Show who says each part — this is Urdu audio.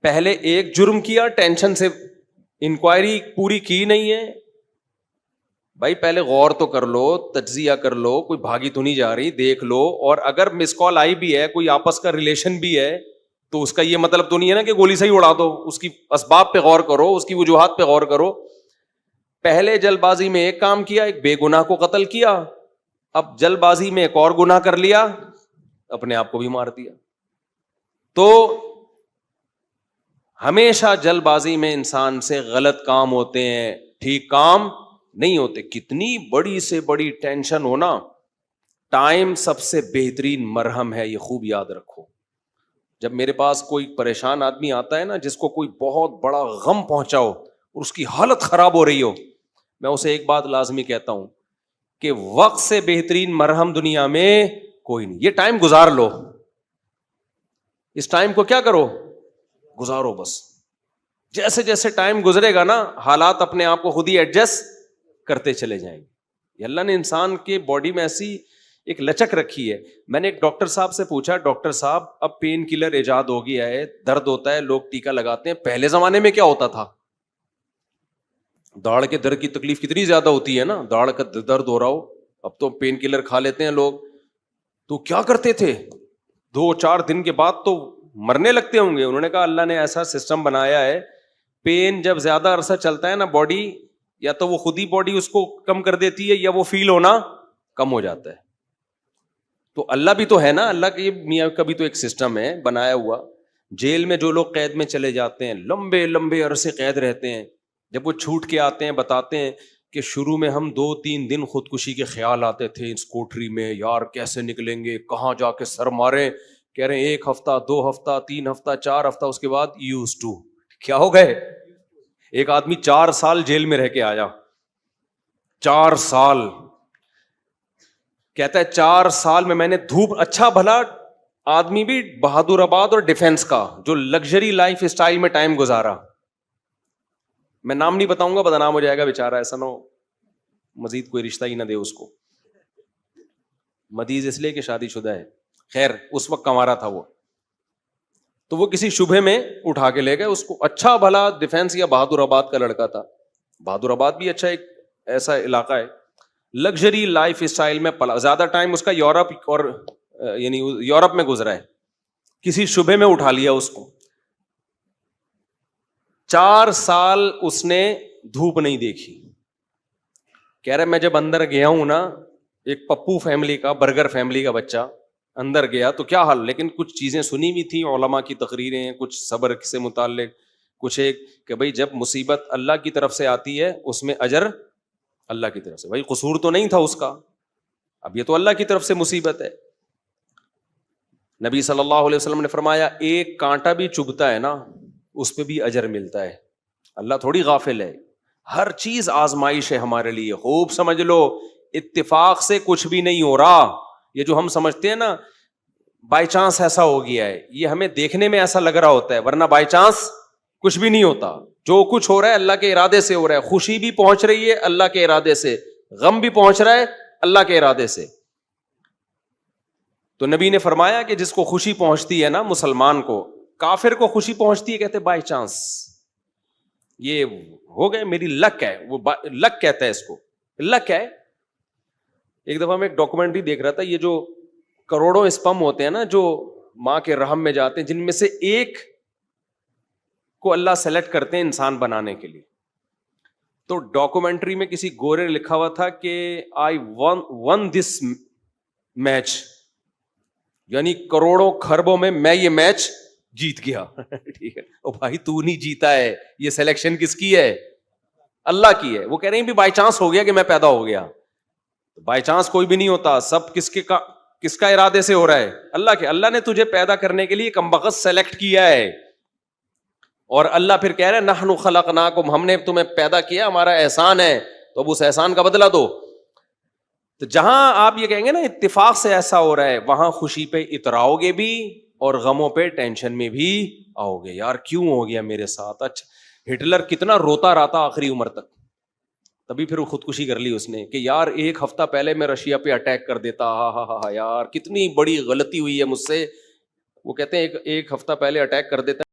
Speaker 1: پہلے ایک جرم کیا, ٹینشن سے انکوائری پوری کی نہیں ہے. بھائی پہلے غور تو کر لو, تجزیہ کر لو, کوئی بھاگی تو نہیں جا رہی, دیکھ لو. اور اگر مس کال آئی بھی ہے, کوئی آپس کا ریلیشن بھی ہے, تو اس کا یہ مطلب تو نہیں ہے نا کہ گولی سے ہی اڑا دو. اس کی اسباب پہ غور کرو, اس کی وجوہات پہ غور کرو. پہلے جلد بازی میں ایک کام کیا, ایک بے گناہ کو قتل کیا, اب جلد بازی میں ایک اور گناہ کر لیا, اپنے آپ کو بھی مار دیا. تو ہمیشہ جلد بازی میں انسان سے غلط کام ہوتے ہیں, ٹھیک کام نہیں ہوتے. کتنی بڑی سے بڑی ٹینشن ہونا, ٹائم سب سے بہترین مرہم ہے, یہ خوب یاد رکھو. جب میرے پاس کوئی پریشان آدمی آتا ہے نا, جس کو کوئی بہت بڑا غم پہنچا ہو اور اس کی حالت خراب ہو رہی ہو, میں اسے ایک بات لازمی کہتا ہوں کہ وقت سے بہترین مرہم دنیا میں کوئی نہیں. یہ ٹائم گزار لو, اس ٹائم کو کیا کرو, گزارو بس. جیسے جیسے ٹائم گزرے گا نا, حالات اپنے آپ کو خود ہی ایڈجسٹ کرتے چلے جائیں گے. یہ اللہ نے انسان کے باڈی میں ایسی ایک لچک رکھی ہے. میں نے ایک ڈاکٹر صاحب سے پوچھا, ڈاکٹر صاحب اب پین کلر ایجاد ہو گیا ہے, درد ہوتا ہے, لوگ ٹیکا لگاتے ہیں, پہلے زمانے میں کیا ہوتا تھا؟ داڑھ کے درد کی تکلیف کتنی زیادہ ہوتی ہے نا, داڑھ کا درد ہو رہا ہو, اب تو پین کلر کھا لیتے ہیں لوگ. تو کیا کرتے تھے, 2-4 دن کے بعد تو مرنے لگتے ہوں گے. انہوں نے کہا اللہ نے ایسا سسٹم بنایا ہے, پین جب زیادہ عرصہ چلتا ہے نا, باڈی یا تو وہ خود ہی باڈی اس کو کم کر دیتی ہے, یا وہ فیل ہونا کم ہو جاتا ہے. تو اللہ بھی تو ہے نا, اللہ کے میاں کا بھی تو ایک سسٹم ہے بنایا ہوا. جیل میں جو لوگ قید میں چلے جاتے ہیں, لمبے لمبے عرصے قید رہتے ہیں, جب وہ چھوٹ کے آتے ہیں بتاتے ہیں کہ شروع میں ہم 2-3 دن خودکشی کے خیال آتے تھے اس کوٹری میں, یار کیسے نکلیں گے, کہاں جا کے سر ماریں. کہہ رہے ہیں 1 ہفتہ, 2 ہفتہ, 3 ہفتہ, 4 ہفتہ, اس کے بعد یوز ٹو. کیا ہو گئے؟ ایک آدمی 4 سال جیل میں رہ کے آیا, 4 سال. کہتا ہے 4 سال میں نے دھوپ, اچھا بھلا آدمی بھی بہادر آباد اور ڈیفینس کا جو لگژری لائف اسٹائل میں ٹائم گزارا. میں نام نہیں بتاؤں گا, بدنام ہو جائے گا بیچارہ, ایسا نہ ہو مزید کوئی رشتہ ہی نہ دے اس کو. مدیز اس لیے کہ شادی شدہ ہے. خیر اس وقت کما رہا تھا وہ, تو وہ کسی شبہ میں اٹھا کے لے گئے اس کو. اچھا بھلا ڈیفینس یا بہادر آباد کا لڑکا تھا. بہادر آباد بھی اچھا ایک ایسا علاقہ ہے, لگژری لائف اسٹائل میں پلا. زیادہ ٹائم اس کا یورپ اور یعنی یورپ میں گزرا ہے. کسی شبہ میں اٹھا لیا اس کو. 4 سال اس نے دھوپ نہیں دیکھی. کہہ رہے میں جب اندر گیا ہوں نا, ایک پپو فیملی کا, برگر فیملی کا بچہ اندر گیا تو کیا حال, لیکن کچھ چیزیں سنی بھی تھیں, علماء کی تقریریں, کچھ صبر سے متعلق, کچھ ایک کہ بھائی جب مصیبت اللہ کی طرف سے آتی ہے اس میں اجر اللہ کی طرف سے. بھائی قصور تو نہیں تھا اس کا, اب یہ تو اللہ کی طرف سے مصیبت ہے. نبی صلی اللہ علیہ وسلم نے فرمایا ایک کانٹا بھی چبھتا ہے نا, اس پہ بھی اجر ملتا ہے. اللہ تھوڑی غافل ہے, ہر چیز آزمائش ہے ہمارے لیے. خوب سمجھ لو, اتفاق سے کچھ بھی نہیں ہو رہا. یہ جو ہم سمجھتے ہیں نا بائی چانس ایسا ہو گیا ہے, یہ ہمیں دیکھنے میں ایسا لگ رہا ہوتا ہے, ورنہ بائی چانس کچھ بھی نہیں ہوتا. جو کچھ ہو رہا ہے اللہ کے ارادے سے ہو رہا ہے. خوشی بھی پہنچ رہی ہے اللہ کے ارادے سے, غم بھی پہنچ رہا ہے اللہ کے ارادے سے. تو نبی نے فرمایا کہ جس کو خوشی پہنچتی ہے نا مسلمان کو, کافر کو خوشی پہنچتی ہے کہتے بائی چانس, یہ ہو گئے میری لک ہے, وہ لک کہتا ہے اس کو, لک ہے. ایک دفعہ میں ایک ڈاکومنٹری دیکھ رہا تھا, یہ جو کروڑوں اسپم ہوتے ہیں نا جو ماں کے رحم میں جاتے ہیں, جن میں سے ایک کو اللہ سلیکٹ کرتے ہیں انسان بنانے کے لیے. تو ڈاکومنٹری میں کسی گورے نے لکھا ہوا تھا کہ آئی ون دس میچ, یعنی کروڑوں خربوں میں یہ میچ جیت گیا. ٹھیک ہے, او بھائی تو نہیں جیتا ہے, یہ سلیکشن کس کی ہے؟ اللہ کی ہے. وہ کہہ رہے ہیں بھی بائی چانس ہو گیا کہ میں پیدا ہو گیا. بائی چانس کوئی بھی نہیں ہوتا, سب کس کا ارادے سے ہو رہا ہے؟ اللہ کے. اللہ نے تجھے پیدا کرنے کے لیے کمبخت سلیکٹ کیا ہے, اور اللہ پھر کہہ رہے ہیں نحن خلقناکم, ہم نے تمہیں پیدا کیا, ہمارا احسان ہے, تو اب اس احسان کا بدلہ دو. تو جہاں آپ یہ کہیں گے نا اتفاق سے ایسا ہو رہا ہے, وہاں خوشی پہ اتراؤ گے بھی اور غموں پہ ٹینشن میں بھی آؤ گے. یار کیوں ہو گیا میرے ساتھ؟ اچھا ہٹلر کتنا روتا رہتا آخری عمر تک, تبھی پھر وہ خودکشی کر لی اس نے کہ یار 1 ہفتہ پہلے میں رشیا پہ اٹیک کر دیتا, ہاں یار کتنی بڑی غلطی ہوئی ہے مجھ سے. وہ کہتے ہیں ایک ہفتہ پہلے اٹیک کر دیتا